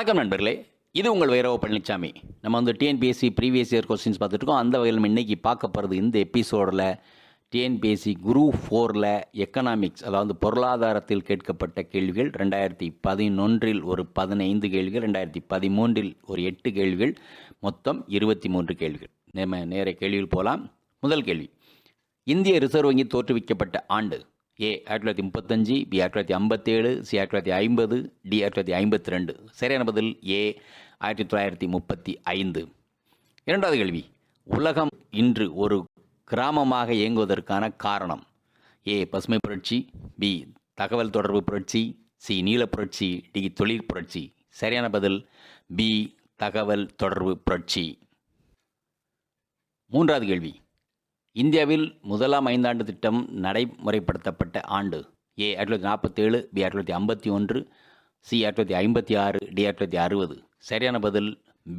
வணக்கம் நண்பர்களே, இது உங்கள் V.Palanichamy. நம்ம வந்து டிஎன்பிஎஸ்சி ப்ரீவியஸ் இயர் கொஸ்டின்ஸ் பார்த்துட்ருக்கோம். அந்த வகையில் நம்ம இன்றைக்கி பார்க்க போகிறது இந்த எபிசோடில் டிஎன்பிஎஸ்சி Group-4 எக்கனாமிக்ஸ், அதாவது பொருளாதாரத்தில் கேட்கப்பட்ட கேள்விகள் 2011 ஒரு 15 கேள்விகள், 2013 ஒரு 8 கேள்விகள், மொத்தம் 23 கேள்விகள். நம்ம நேர கேள்விகள் போகலாம். முதல் கேள்வி, இந்திய ரிசர்வ் வங்கி தோற்றுவிக்கப்பட்ட ஆண்டு? ஏ 1935, பி 1957, சி 1950, டி 1952. சரியான பதில் ஏ 1935. இரண்டாவது கேள்வி, உலகம் இன்று ஒரு கிராமமாக இயங்குவதற்கான காரணம்? ஏ பசுமை புரட்சி, பி தகவல் தொடர்பு புரட்சி, சி நீல புரட்சி, டி தொழில் புரட்சி. சரியான பதில் பி தகவல் தொடர்பு புரட்சி. மூன்றாவது கேள்வி, இந்தியாவில் முதலாம் ஐந்தாண்டு திட்டம் நடைமுறைப்படுத்தப்பட்ட ஆண்டு? ஏ 1947, பி 1951, சி 1956, டி 1960. சரியான பதில்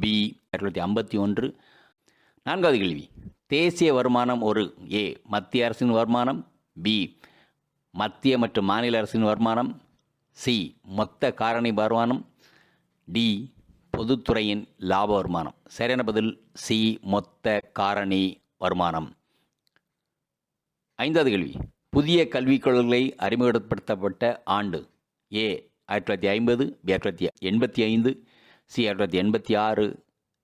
பி 1951. நான்காவது கேள்வி, தேசிய வருமானம் ஒரு? ஏ மத்திய அரசின் வருமானம், பி மத்திய மற்றும் மாநில அரசின் வருமானம், சி மொத்த காரணி வருமானம், டி பொதுத்துறையின் லாப வருமானம். சரியான பதில் சி மொத்த காரணி வருமானம். ஐந்தாவது கேள்வி, புதிய கல்விக் கொள்கைகளை அறிமுகப்படுத்தப்பட்ட ஆண்டு? ஏ 1950, பி 1985, சி 1986,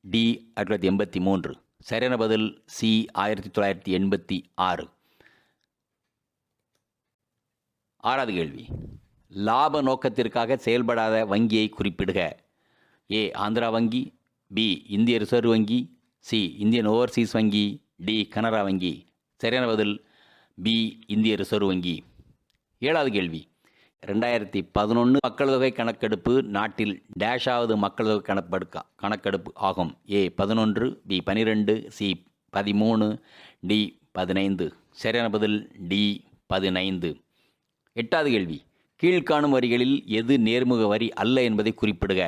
டி 1983. சரியான பதில் சி 1986. ஆறாவது கேள்வி, லாப நோக்கத்திற்காக செயல்படாத வங்கியை குறிப்பிடுக. ஏ ஆந்திரா வங்கி, பி இந்திய ரிசர்வ் வங்கி, சி இந்தியன் ஓவர்சீஸ் வங்கி, டி கனரா வங்கி. சரியான பதில் பி இந்திய ரிசர்வ் வங்கி. ஏழாவது கேள்வி, 2011 மக்கள் தொகை கணக்கெடுப்பு நாட்டில் டேஷாவது மக்கள் தொகை கணக்கெடுப்பு ஆகும்? ஏ 11, பி 12, சி 13, டி 15. சரியான பதில் டி 15. எட்டாவது கேள்வி, கீழ்காணும் வரிகளில் எது நேர்முக வரி அல்ல என்பதை குறிப்பிடுக.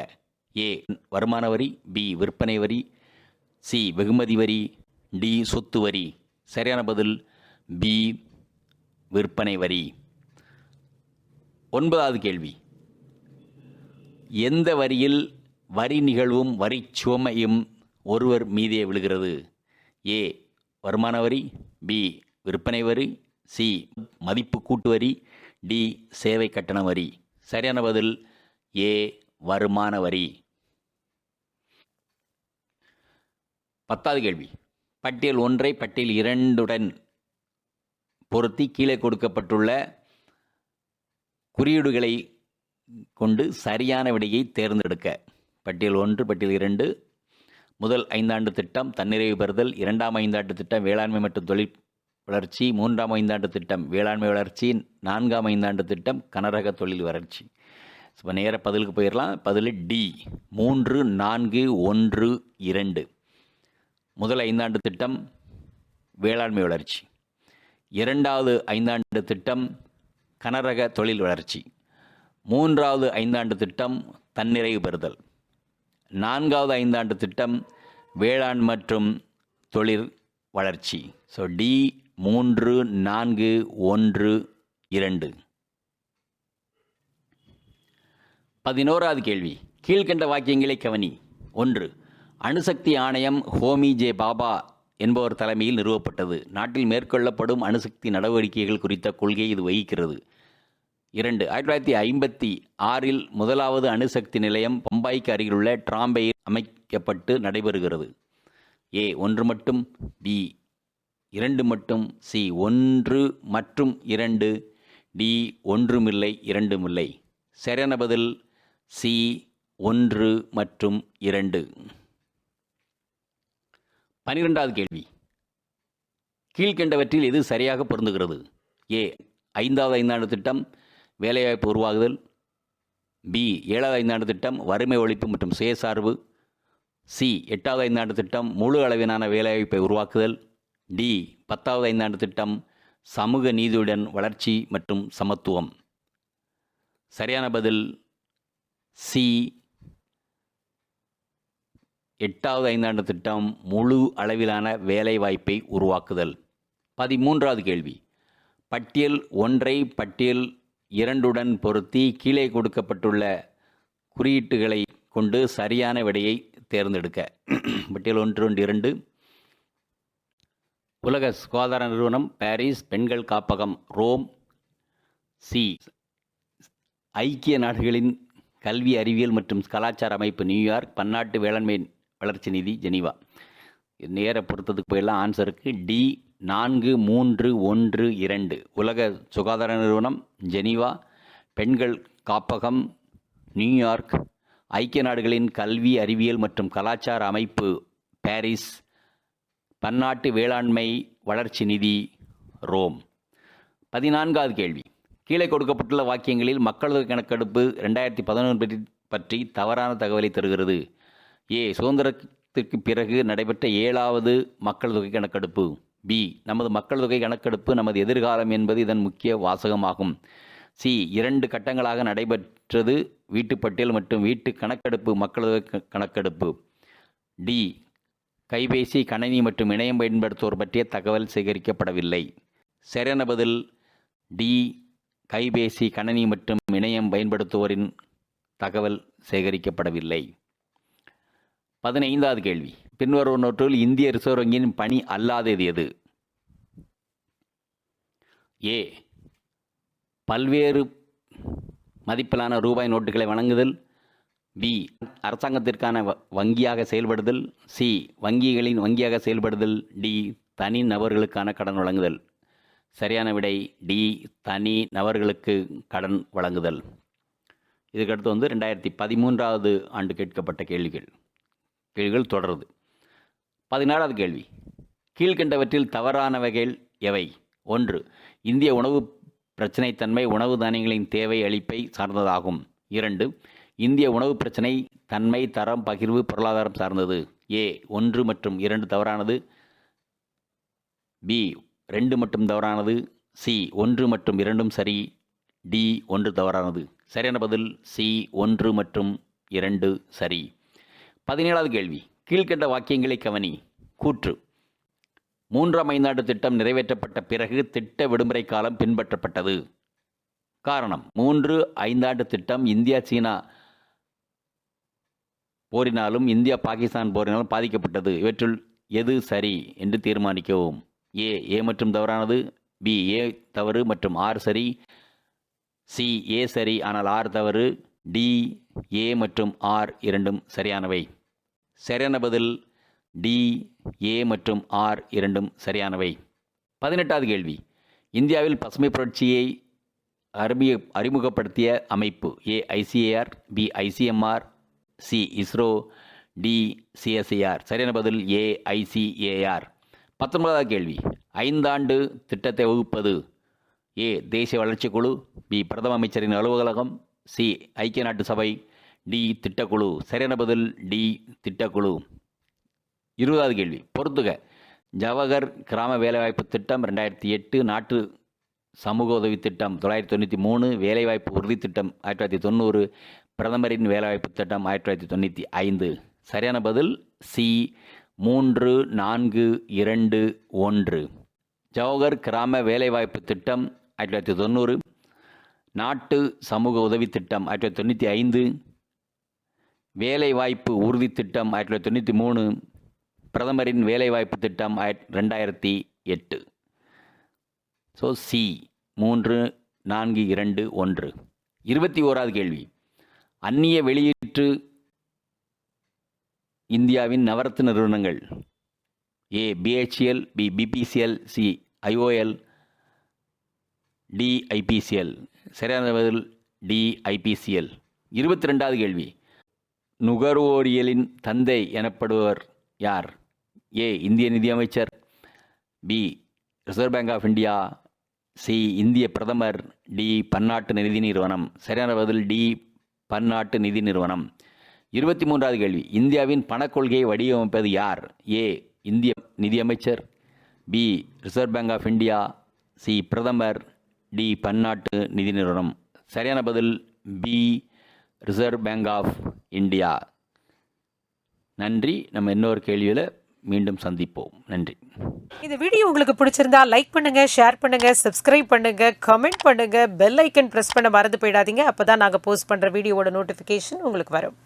ஏ வருமான வரி, பி விற்பனை வரி, சி வெகுமதி வரி, டி சொத்து வரி. சரியான பதில் பி விற்பனை வரி. ஒன்பதாவது கேள்வி, எந்த வரியில் வரி நிகழ்வும் வரி சுமையும் ஒருவர் மீதே விழுகிறது? ஏ வருமான வரி, பி விற்பனை வரி, சி மதிப்பு கூட்டு வரி, டி சேவை கட்டண வரி. சரியான பதில் ஏ வருமான வரி. பத்தாவது கேள்வி, பட்டியல் 1 பட்டியல் 2 பொருத்தி கீழே கொடுக்கப்பட்டுள்ள குறியீடுகளை கொண்டு சரியான விடையை தேர்ந்தெடுக்க. பட்டியல் 1 பட்டியல் 2, முதல் ஐந்தாண்டு திட்டம் தன்னிறைவு பெறுதல், 2ஆம் ஐந்தாண்டு திட்டம் வேளாண்மை மற்றும் தொழில் வளர்ச்சி, 3ஆம் ஐந்தாண்டு திட்டம் வேளாண்மை வளர்ச்சி, 4ஆம் ஐந்தாண்டு திட்டம் கனரக தொழில் வளர்ச்சி. இப்போ நேர பதிலுக்கு போயிடலாம். பதில் டி 3, 4, 1, 2. முதல் ஐந்தாண்டு திட்டம் வேளாண்மை வளர்ச்சி, 2வது ஐந்தாண்டு திட்டம் கனரக தொழில் வளர்ச்சி, 3வது ஐந்தாண்டு திட்டம் தன்னிறைவு பெறுதல், 4வது ஐந்தாண்டு திட்டம் வேளாண் மற்றும் தொழில் வளர்ச்சி. So D 3, 4, 1, 2. 11வது கேள்வி, கீழ்கண்ட வாக்கியங்களை கவனி. 1. அணுசக்தி ஆணையம் ஹோமி ஜே பாபா என்பவர் தலைமையில் நிறுவப்பட்டது. நாட்டில் மேற்கொள்ளப்படும் அணுசக்தி நடவடிக்கைகள் குறித்த கொள்கையை இது வகிக்கிறது. 2. 1956 முதலாவது அணுசக்தி நிலையம் பம்பாய்க்கு அருகிலுள்ள டிராம்பையில் அமைக்கப்பட்டு நடைபெறுகிறது. ஏ 1 மட்டும், பி 2 மட்டும், சி 1 மற்றும் 2, டி 1 இல்லை 2 இல்லை. சரியான பதில் சி 1 மற்றும் 2. 12வது கேள்வி, கீழ்கண்டவற்றில் எது சரியாக பொருந்துகிறது? ஏ 5வது ஐந்தாண்டு திட்டம் வேலைவாய்ப்பு உருவாகுதல், பி 7வது ஐந்தாண்டு திட்டம் வறுமை ஒழிப்பு மற்றும் சுயசார்பு, சி 8வது ஐந்தாண்டு திட்டம் முழு அளவிலான வேலைவாய்ப்பை உருவாக்குதல், டி 10வது ஐந்தாண்டு திட்டம் சமூக நீதியுடன் வளர்ச்சி மற்றும் சமத்துவம். சரியான பதில் சி 8வது ஐந்தாண்டு திட்டம் முழு அளவிலான வேலைவாய்ப்பை உருவாக்குதல். 13வது கேள்வி, பட்டியல் 1 பட்டியல் 2 பொருத்தி கீழே கொடுக்கப்பட்டுள்ள குறியீட்டுகளை கொண்டு சரியான விடையை தேர்ந்தெடுக்க. பட்டியல் 1, 2. உலக சுகாதார நிறுவனம் பாரிஸ், பெண்கள் காப்பகம் ரோம். சி, ஐக்கிய நாடுகளின் கல்வி, அறிவியல் மற்றும் கலாச்சார அமைப்பு நியூயார்க். பன்னாட்டு வேளாண்மை வளர்ச்சி நிதி ஜெனீவா. நேர பொறுத்ததுக்கு போயெல்லாம் ஆன்சருக்கு டி 4, 3, 1, 2. உலக சுகாதார நிறுவனம் ஜெனீவா, பெண்கள் காப்பகம் நியூயார்க், ஐக்கிய நாடுகளின் கல்வி, அறிவியல் மற்றும் கலாச்சார அமைப்பு பாரிஸ், பன்னாட்டு வேளாண்மை வளர்ச்சி நிதி ரோம். 14வது கேள்வி. கீழே கொடுக்கப்பட்டுள்ள வாக்கியங்களில் மக்கள் தொகை கணக்கெடுப்பு 2011 பற்றி தவறான தகவலை தருகிறது. ஏ, சுதந்திரத்திற்கு பிறகு நடைபெற்ற 7வது மக்கள் தொகை கணக்கெடுப்பு. பி, நமது மக்கள் தொகை கணக்கெடுப்பு நமது எதிர்காலம் என்பது இதன் முக்கிய வாசகமாகும். சி, 2 கட்டங்களாக நடைபெற்றது வீட்டுப்பட்டியல் மற்றும் வீட்டு கணக்கெடுப்பு மக்கள் தொகை கணக்கெடுப்பு. டி, கைபேசி, கணினி மற்றும் இணையம் பயன்படுத்துவோர் பற்றிய தகவல் சேகரிக்கப்படவில்லை. சரியான பதில் டி, கைபேசி, கணினி மற்றும் இணையம் பயன்படுத்துவோரின் தகவல் சேகரிக்கப்படவில்லை. 15வது கேள்வி. பின்வருவனவற்றுள் இந்திய ரிசர்வ் வங்கியின் பணி அல்லாதது எது? ஏ, பல்வேறு மதிப்பிலான ரூபாய் நோட்டுகளை வழங்குதல். பி, அரசாங்கத்திற்கான வங்கியாக செயல்படுதல். சி, வங்கிகளின் வங்கியாக செயல்படுதல். டி, தனி நபர்களுக்கான கடன் வழங்குதல். சரியான விடை டி, தனி நபர்களுக்கு கடன் வழங்குதல். இதுக்கடுத்து 2013வது ஆண்டு கேட்கப்பட்ட கேள்விகள் தொடருது. 14வது கேள்வி. கீழ்கண்டவற்றில் தவறானவைகள் எவை? 1, இந்திய உணவு பிரச்சினைத்தன்மை உணவு தானியங்களின் தேவை அளிப்பை சார்ந்ததாகும். 2, இந்திய உணவு பிரச்சினை தன்மை, தரம், பகிர்வு, பொருளாதாரம் சார்ந்தது. ஏ, 1 மற்றும் 2 தவறானது. பி, 2 மட்டும் தவறானது. சி, 1 மற்றும் 2ம் சரி. டி, 1 தவறானது. சரியான பதில் சி, 1 மற்றும் 2 சரி. 17வது கேள்வி. கீழ்கண்ட வாக்கியங்களை கவனி. கூற்று. 3ஆம் ஐந்தாண்டு திட்டம் நிறைவேற்றப்பட்ட பிறகு திட்ட விடுமுறை காலம் பின்பற்றப்பட்டது. காரணம், 3 ஐந்தாண்டு திட்டம் இந்தியா சீனா போரினாலும் இந்தியா பாகிஸ்தான் போரினாலும் பாதிக்கப்பட்டது. இவற்றுள் எது சரி என்று தீர்மானிக்கவும். ஏ மற்றும் தவறானது. பி, ஏ தவறு மற்றும் 6 சரி. சி, ஏ சரி ஆனால் 6 தவறு. டி, ஏ மற்றும் 6 இரண்டும் சரியானவை. சரியான பதில் டி, ஏ மற்றும் 6 இரண்டும் சரியானவை. 18வது கேள்வி. இந்தியாவில் பசுமை புரட்சியை அறிமுகப்படுத்திய அமைப்பு. A, ICAR. B, ICMR. C, ISRO. D, CSIR. சரியான பதில் ஏ, ஐசிஏஆர். 19வது கேள்வி. 5ஆண்டு திட்டத்தை வகுப்பது. ஏ, தேசிய வளர்ச்சிக் குழு. பி, பிரதம அமைச்சரின் அலுவலகம். சி, ஐக்கிய நாட்டு சபை. டி, திட்டக்குழு. சரியான பதில் டி, திட்டக்குழு. 20வது கேள்வி. பொறுத்துக. ஜவஹர் கிராம வேலைவாய்ப்பு திட்டம் 2008, நாட்டு சமூக உதவி திட்டம் 1993, வேலைவாய்ப்பு உறுதி திட்டம் 1990, பிரதமரின் வேலைவாய்ப்பு திட்டம் 1995. சரியான பதில் சி, 3, 4, 2, 1. ஜவஹர் கிராம வேலைவாய்ப்பு திட்டம் 1990, நாட்டு சமூக உதவி திட்டம் 1995, வேலைவாய்ப்பு உறுதி திட்டம் 1993, பிரதமரின் வேலைவாய்ப்பு திட்டம் 2008. So C, 3, 4, 2, 1. 21வது கேள்வி. அந்நிய வெளியீட்டு இந்தியாவின் நவரத்ன நிறுவனங்கள். A, BHEL. B, BPCL. C, IOL. D, IPCL. சரியான பதில் டி, ஐபிசிஎல். 22வது கேள்வி. நுகர்வோரியலின் தந்தை எனப்படுவர் யார்? ஏ, இந்திய நிதியமைச்சர். B, reserve bank of India. C, இந்திய பிரதமர். டி, பன்னாட்டு நிதி நிறுவனம். சரியான பதில் டி, பன்னாட்டு நிதி நிறுவனம். 23வது கேள்வி. இந்தியாவின் பணக்கொள்கையை வடிவமைப்பது யார்? ஏ, இந்திய நிதியமைச்சர். B, reserve bank of India. C, பிரதமர். டி, பன்னாட்டு நிதி நிறுவனம். சரியான பதில் B, reserve bank of India. நன்றி. நம்ம இன்னொரு கேள்வியில் மீண்டும் சந்திப்போம். நன்றி. இந்த வீடியோ உங்களுக்கு பிடிச்சிருந்தா லைக் பண்ணுங்க, ஷேர் பண்ணுங்க, சப்ஸ்கிரைப் பண்ணுங்க, கமெண்ட் பண்ணுங்க, பெல் ஐக்கன் பிரஸ் பண்ண மறந்து போயிடாதீங்க. அப்பதான் நாங்க போஸ்ட் பண்ற வீடியோவோட நோட்டிபிகேஷன் உங்களுக்கு வரும்.